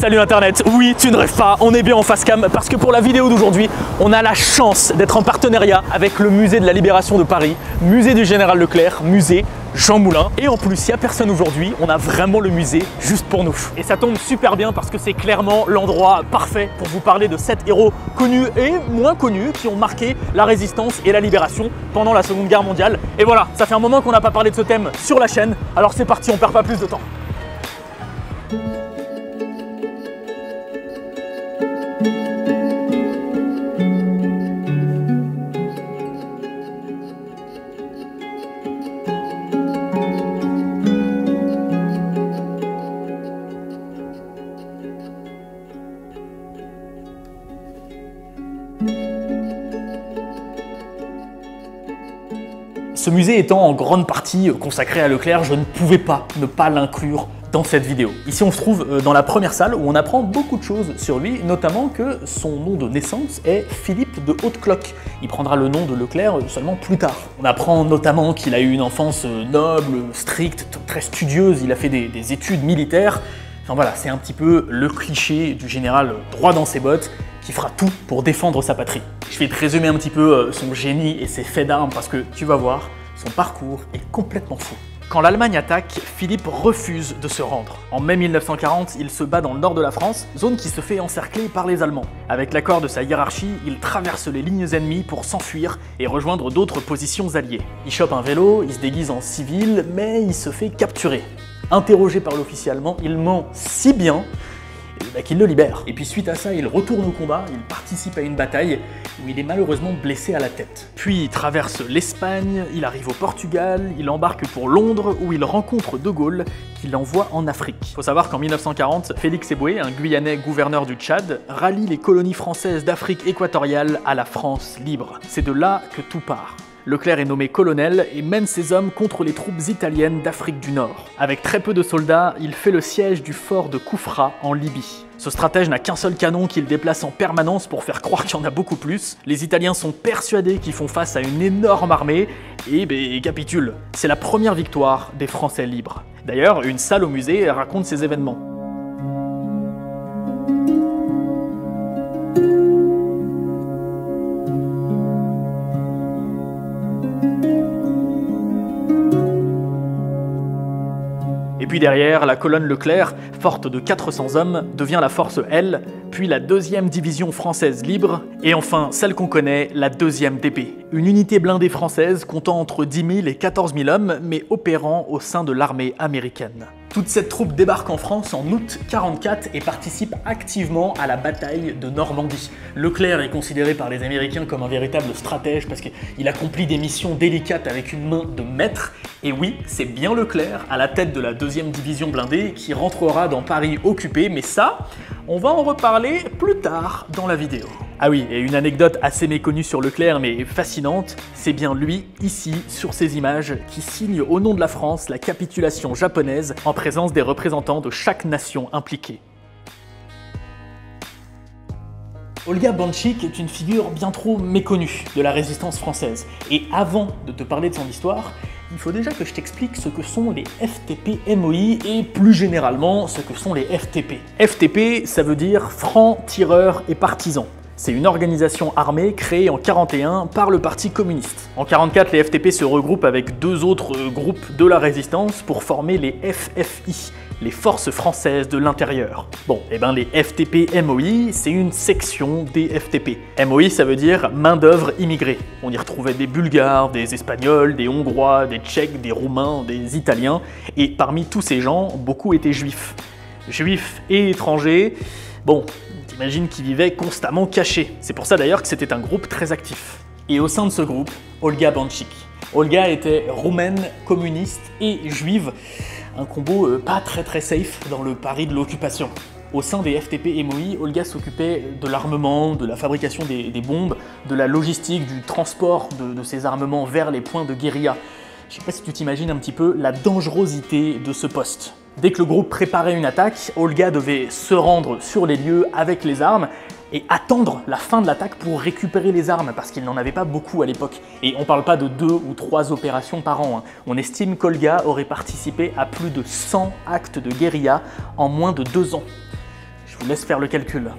Salut Internet, oui tu ne rêves pas, on est bien en face cam parce que pour la vidéo d'aujourd'hui, on a la chance d'être en partenariat avec le musée de la Libération de Paris, musée du Général Leclerc, musée Jean Moulin. Et en plus, il n'y a personne aujourd'hui, on a vraiment le musée juste pour nous. Et ça tombe super bien parce que c'est clairement l'endroit parfait pour vous parler de 7 héros connus et moins connus qui ont marqué la résistance et la libération pendant la Seconde Guerre mondiale. Et voilà, ça fait un moment qu'on n'a pas parlé de ce thème sur la chaîne, alors c'est parti, on perd pas plus de temps. Ce musée étant en grande partie consacré à Leclerc, je ne pouvais pas ne pas l'inclure dans cette vidéo. Ici on se trouve dans la première salle où on apprend beaucoup de choses sur lui, notamment que son nom de naissance est Philippe de Haute-Cloque. Il prendra le nom de Leclerc seulement plus tard. On apprend notamment qu'il a eu une enfance noble, stricte, très studieuse, il a fait des études militaires. Enfin voilà, c'est un petit peu le cliché du général droit dans ses bottes qui fera tout pour défendre sa patrie. Je vais te résumer un petit peu son génie et ses faits d'armes parce que tu vas voir, son parcours est complètement fou. Quand l'Allemagne attaque, Philippe refuse de se rendre. En mai 1940, il se bat dans le nord de la France, zone qui se fait encercler par les Allemands. Avec l'accord de sa hiérarchie, il traverse les lignes ennemies pour s'enfuir et rejoindre d'autres positions alliées. Il chope un vélo, il se déguise en civil, mais il se fait capturer. Interrogé par l'officier allemand, il ment si bien qu'il le libère. Et puis suite à ça, il retourne au combat, il participe à une bataille où il est malheureusement blessé à la tête. Puis il traverse l'Espagne, il arrive au Portugal, il embarque pour Londres où il rencontre De Gaulle qui l'envoie en Afrique. Faut savoir qu'en 1940, Félix Éboué, un Guyanais gouverneur du Tchad, rallie les colonies françaises d'Afrique équatoriale à la France libre. C'est de là que tout part. Leclerc est nommé colonel et mène ses hommes contre les troupes italiennes d'Afrique du Nord. Avec très peu de soldats, il fait le siège du fort de Koufra en Libye. Ce stratège n'a qu'un seul canon qu'il déplace en permanence pour faire croire qu'il y en a beaucoup plus. Les Italiens sont persuadés qu'ils font face à une énorme armée et capitulent. C'est la première victoire des Français libres. D'ailleurs, une salle au musée raconte ces événements. Et puis derrière, la colonne Leclerc, forte de 400 hommes, devient la force L, puis la 2e division française libre, et enfin celle qu'on connaît, la 2e DP. Une unité blindée française comptant entre 10 000 et 14 000 hommes, mais opérant au sein de l'armée américaine. Toute cette troupe débarque en France en août 1944 et participe activement à la bataille de Normandie. Leclerc est considéré par les Américains comme un véritable stratège parce qu'il accomplit des missions délicates avec une main de maître. Et oui, c'est bien Leclerc, à la tête de la 2e division blindée, qui rentrera dans Paris occupé, mais ça, on va en reparler plus tard dans la vidéo. Ah oui, et une anecdote assez méconnue sur Leclerc, mais fascinante, c'est bien lui, ici, sur ces images, qui signe au nom de la France la capitulation japonaise en présence des représentants de chaque nation impliquée. Olga Bancic est une figure bien trop méconnue de la résistance française. Et avant de te parler de son histoire, il faut déjà que je t'explique ce que sont les FTP-MOI et plus généralement ce que sont les FTP. FTP, ça veut dire francs, tireurs et partisans. C'est une organisation armée créée en 1941 par le Parti communiste. En 1944, les FTP se regroupent avec 2 autres groupes de la résistance pour former les FFI, les Forces Françaises de l'Intérieur. Bon, et ben les FTP-MOI, c'est une section des FTP. MOI, ça veut dire main-d'œuvre immigrée. On y retrouvait des Bulgares, des Espagnols, des Hongrois, des Tchèques, des Roumains, des Italiens, et parmi tous ces gens, beaucoup étaient juifs. Juifs et étrangers, bon, t'imagines qu'ils vivaient constamment cachés. C'est pour ça d'ailleurs que c'était un groupe très actif. Et au sein de ce groupe, Olga Bancic. Olga était roumaine, communiste et juive. Un combo pas très safe dans le Paris de l'occupation. Au sein des FTP-MOI, Olga s'occupait de l'armement, de la fabrication des bombes, de la logistique, du transport de ces armements vers les points de guérilla. Je sais pas si tu t'imagines un petit peu la dangerosité de ce poste. Dès que le groupe préparait une attaque, Olga devait se rendre sur les lieux avec les armes et attendre la fin de l'attaque pour récupérer les armes, parce qu'il n'en avait pas beaucoup à l'époque. Et on parle pas de 2 ou 3 opérations par an. On estime qu'Olga aurait participé à plus de 100 actes de guérilla en moins de 2 ans. Je Je vous laisse faire le calcul.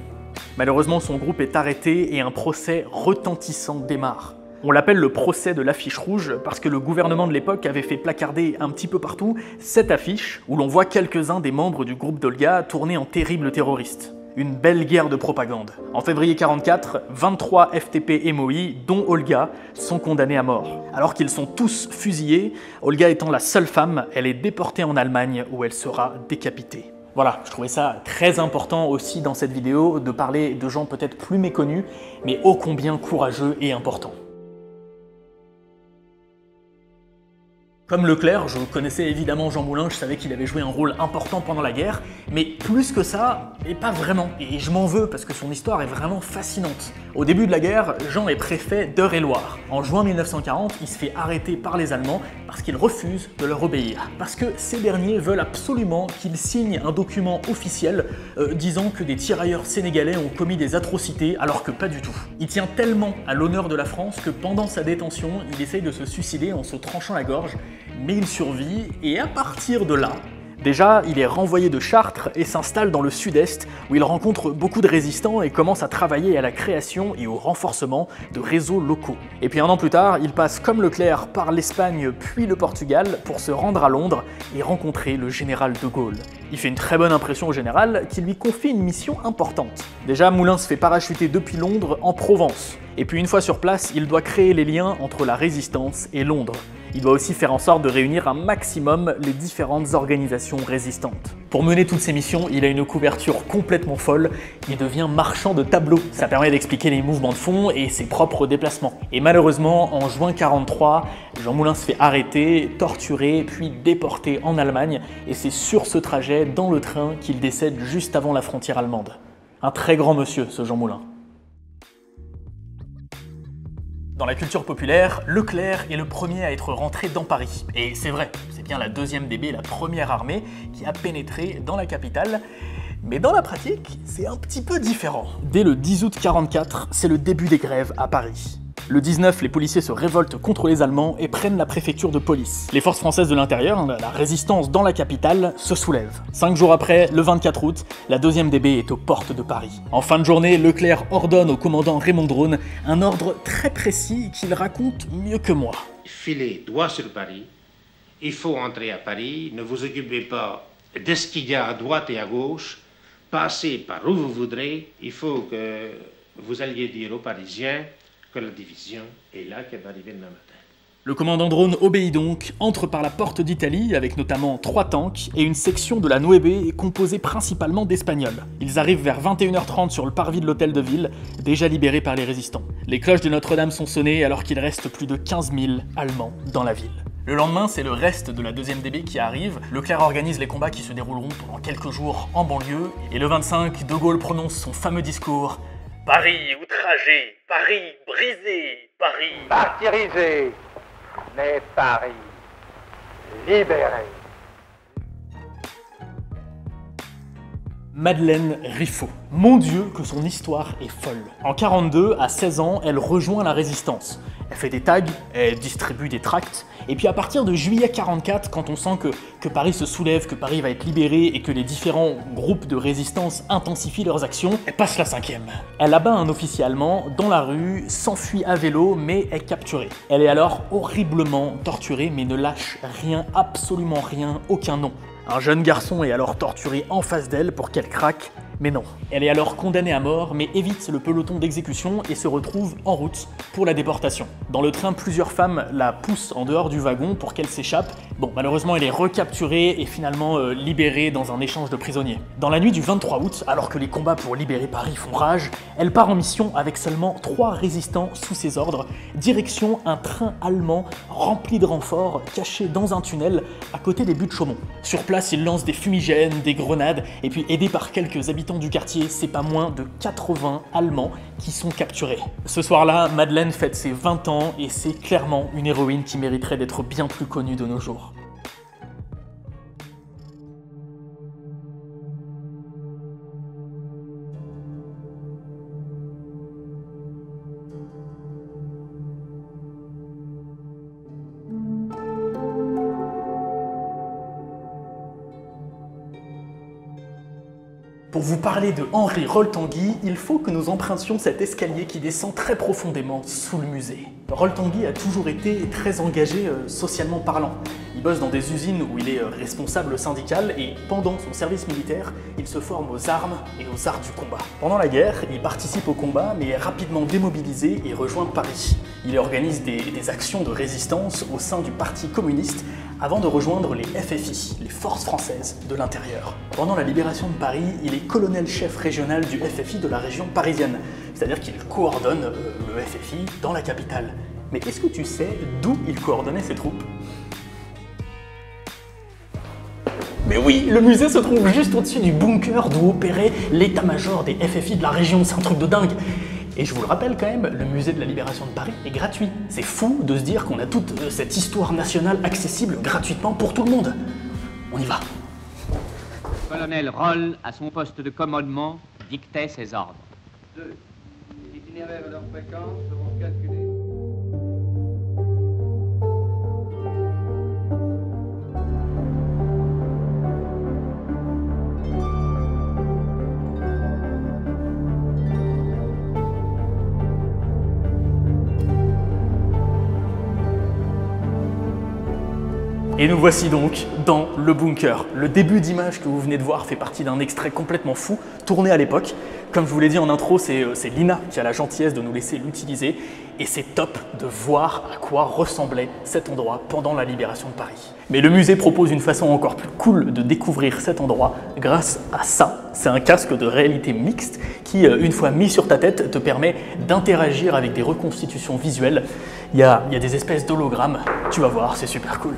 Malheureusement, son groupe est arrêté et un procès retentissant démarre. On l'appelle le procès de l'affiche rouge parce que le gouvernement de l'époque avait fait placarder un petit peu partout cette affiche où l'on voit quelques-uns des membres du groupe d'Olga tourner en terribles terroristes. Une belle guerre de propagande. En février 1944, 23 FTP et MOI, dont Olga, sont condamnés à mort. Alors qu'ils sont tous fusillés, Olga étant la seule femme, elle est déportée en Allemagne où elle sera décapitée. Voilà, je trouvais ça très important aussi dans cette vidéo de parler de gens peut-être plus méconnus, mais ô combien courageux et importants. Comme Leclerc, je connaissais évidemment Jean Moulin, je savais qu'il avait joué un rôle important pendant la guerre, mais plus que ça, et pas vraiment. Et je m'en veux parce que son histoire est vraiment fascinante. Au début de la guerre, Jean est préfet d'Eure-et-Loir. En juin 1940, il se fait arrêter par les Allemands parce qu'il refuse de leur obéir. Parce que ces derniers veulent absolument qu'il signe un document officiel disant que des tirailleurs sénégalais ont commis des atrocités alors que pas du tout. Il tient tellement à l'honneur de la France que pendant sa détention, il essaye de se suicider en se tranchant la gorge. Mais il survit, et à partir de là, déjà, il est renvoyé de Chartres et s'installe dans le sud-est, où il rencontre beaucoup de résistants et commence à travailler à la création et au renforcement de réseaux locaux. Et puis un an plus tard, il passe comme Leclerc par l'Espagne puis le Portugal pour se rendre à Londres et rencontrer le général de Gaulle. Il fait une très bonne impression au général, qui lui confie une mission importante. Déjà, Moulin se fait parachuter depuis Londres en Provence. Et puis une fois sur place, il doit créer les liens entre la résistance et Londres. Il doit aussi faire en sorte de réunir un maximum les différentes organisations résistantes. Pour mener toutes ces missions, il a une couverture complètement folle, il devient marchand de tableaux. Ça permet d'expliquer les mouvements de fond et ses propres déplacements. Et malheureusement, en juin 1943, Jean Moulin se fait arrêter, torturer, puis déporter en Allemagne, et c'est sur ce trajet, dans le train, qu'il décède juste avant la frontière allemande. Un très grand monsieur, ce Jean Moulin. Dans la culture populaire, Leclerc est le premier à être rentré dans Paris. Et c'est vrai, c'est bien la 2e DB, la première armée, qui a pénétré dans la capitale. Mais dans la pratique, c'est un petit peu différent. Dès le 10 août 1944, c'est le début des grèves à Paris. Le 19, les policiers se révoltent contre les Allemands et prennent la préfecture de police. Les forces françaises de l'intérieur, la résistance dans la capitale, se soulèvent. 5 jours après, le 24 août, la 2e DB est aux portes de Paris. En fin de journée, Leclerc ordonne au commandant Raymond Drone un ordre très précis qu'il raconte mieux que moi. Filez droit sur Paris, il faut entrer à Paris, ne vous occupez pas de ce qu'il y a à droite et à gauche, passez par où vous voudrez, il faut que vous alliez dire aux Parisiens que la division est là, qu'elle va arriver demain matin. Le commandant Drone obéit donc, entre par la porte d'Italie avec notamment 3 tanks et une section de la 9 composée principalement d'Espagnols. Ils arrivent vers 21h30 sur le parvis de l'hôtel de ville, déjà libéré par les résistants. Les cloches de Notre-Dame sont sonnées alors qu'il reste plus de 15 000 Allemands dans la ville. Le lendemain, c'est le reste de la 2e DB qui arrive. Leclerc organise les combats qui se dérouleront pendant quelques jours en banlieue. Et le 25, De Gaulle prononce son fameux discours « Paris outragé, Paris brisé, Paris martyrisé, mais Paris libéré ». Madeleine Riffaut. Mon Dieu, que son histoire est folle. En 1942, à 16 ans, elle rejoint la résistance. Elle fait des tags, elle distribue des tracts, et puis à partir de juillet 1944, quand on sent que Paris se soulève, que Paris va être libéré et que les différents groupes de résistance intensifient leurs actions, elle passe la 5e. Elle abat un officier allemand dans la rue, s'enfuit à vélo, mais est capturée. Elle est alors horriblement torturée, mais ne lâche rien, absolument rien, aucun nom. Un jeune garçon est alors torturé en face d'elle pour qu'elle craque, mais non. Elle est alors condamnée à mort, mais évite le peloton d'exécution et se retrouve en route pour la déportation. Dans le train, plusieurs femmes la poussent en dehors du wagon pour qu'elle s'échappe. Bon, malheureusement, elle est recapturée et finalement libérée dans un échange de prisonniers. Dans la nuit du 23 août, alors que les combats pour libérer Paris font rage, elle part en mission avec seulement 3 résistants sous ses ordres, direction un train allemand rempli de renforts, caché dans un tunnel à côté des buttes de Chaumont. Sur place, il lance des fumigènes, des grenades, et puis aidé par quelques habitants du quartier, c'est pas moins de 80 Allemands qui sont capturés. Ce soir-là, Madeleine fête ses 20 ans et c'est clairement une héroïne qui mériterait d'être bien plus connue de nos jours. Pour vous parler de Henri Rol-Tanguy, il faut que nous empruntions cet escalier qui descend très profondément sous le musée. Rol-Tanguy a toujours été très engagé socialement parlant. Il bosse dans des usines où il est responsable syndical et pendant son service militaire, il se forme aux armes et aux arts du combat. Pendant la guerre, il participe au combat mais est rapidement démobilisé et rejoint Paris. Il organise des actions de résistance au sein du Parti communiste avant de rejoindre les FFI, les Forces françaises de l'intérieur. Pendant la libération de Paris, il est colonel-chef régional du FFI de la région parisienne, c'est-à-dire qu'il coordonne le FFI dans la capitale. Mais est-ce que tu sais d'où il coordonnait ses troupes ? Mais oui, le musée se trouve juste au-dessus du bunker d'où opérait l'état-major des FFI de la région, c'est un truc de dingue. Et je vous le rappelle quand même, le musée de la Libération de Paris est gratuit. C'est fou de se dire qu'on a toute cette histoire nationale accessible gratuitement pour tout le monde. On y va. Le colonel Roll, à son poste de commandement, dictait ses ordres. 2. Les itinéraires et leurs fréquences seront calculés. Et nous voici donc dans le bunker. Le début d'image que vous venez de voir fait partie d'un extrait complètement fou, tourné à l'époque. Comme je vous l'ai dit en intro, c'est Lina qui a la gentillesse de nous laisser l'utiliser. Et c'est top de voir à quoi ressemblait cet endroit pendant la libération de Paris. Mais le musée propose une façon encore plus cool de découvrir cet endroit grâce à ça. C'est un casque de réalité mixte qui, une fois mis sur ta tête, te permet d'interagir avec des reconstitutions visuelles. Il y a des espèces d'hologrammes. Tu vas voir, c'est super cool.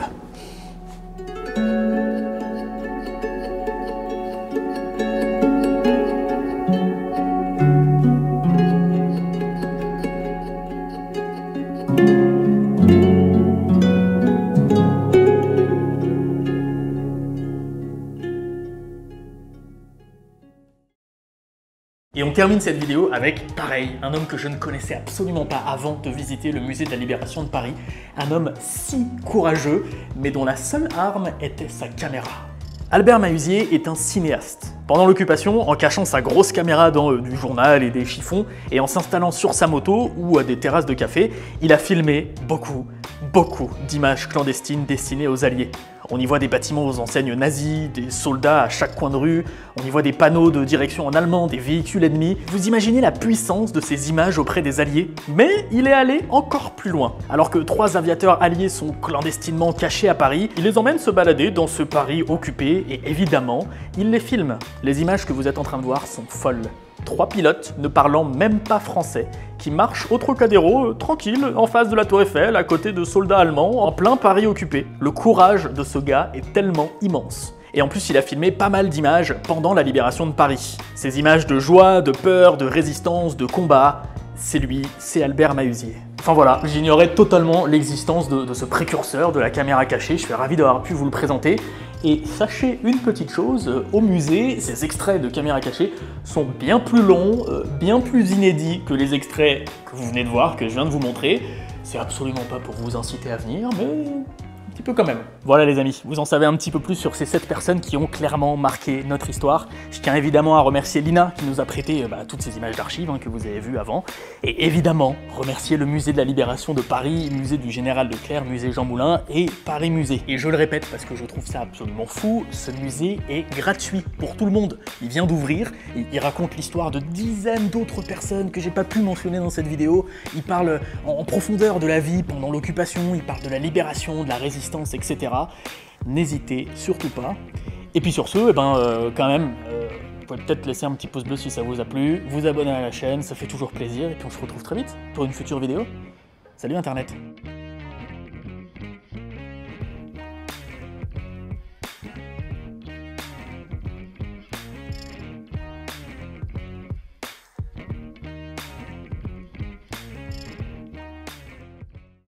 Et on termine cette vidéo avec, pareil, un homme que je ne connaissais absolument pas avant de visiter le musée de la Libération de Paris. Un homme si courageux, mais dont la seule arme était sa caméra. Albert Mahuzier est un cinéaste. Pendant l'occupation, en cachant sa grosse caméra dans du journal et des chiffons, et en s'installant sur sa moto ou à des terrasses de café, il a filmé beaucoup d'images clandestines destinées aux Alliés. On y voit des bâtiments aux enseignes nazies, des soldats à chaque coin de rue, on y voit des panneaux de direction en allemand, des véhicules ennemis. Vous imaginez la puissance de ces images auprès des Alliés? Mais il est allé encore plus loin. Alors que 3 aviateurs alliés sont clandestinement cachés à Paris, il les emmène se balader dans ce Paris occupé et évidemment, il les filme. Les images que vous êtes en train de voir sont folles. 3 pilotes ne parlant même pas français qui marchent au Trocadéro, tranquille, en face de la Tour Eiffel, à côté de soldats allemands, en plein Paris occupé. Le courage de ce gars est tellement immense. Et en plus, il a filmé pas mal d'images pendant la libération de Paris. Ces images de joie, de peur, de résistance, de combat, c'est lui, c'est Albert Mahuzier. Enfin voilà, j'ignorais totalement l'existence de ce précurseur de la caméra cachée, je suis ravi d'avoir pu vous le présenter. Et sachez une petite chose, au musée, ces extraits de caméra cachée sont bien plus longs, bien plus inédits que les extraits que vous venez de voir, que je viens de vous montrer. C'est absolument pas pour vous inciter à venir, mais un petit peu quand même. Voilà les amis, vous en savez un petit peu plus sur ces 7 personnes qui ont clairement marqué notre histoire. Je tiens évidemment à remercier Lina qui nous a prêté toutes ces images d'archives que vous avez vues avant. Et évidemment, remercier le musée de la Libération de Paris, musée du Général Leclerc, musée Jean Moulin et Paris Musée. Et je le répète parce que je trouve ça absolument fou, ce musée est gratuit pour tout le monde. Il vient d'ouvrir, il raconte l'histoire de dizaines d'autres personnes que j'ai pas pu mentionner dans cette vidéo. Il parle en profondeur de la vie pendant l'occupation, il parle de la libération, de la résistance, etc. N'hésitez surtout pas. Et puis sur ce, quand même, vous pouvez peut-être laisser un petit pouce bleu si ça vous a plu, vous abonner à la chaîne, ça fait toujours plaisir, et puis on se retrouve très vite pour une future vidéo. Salut Internet!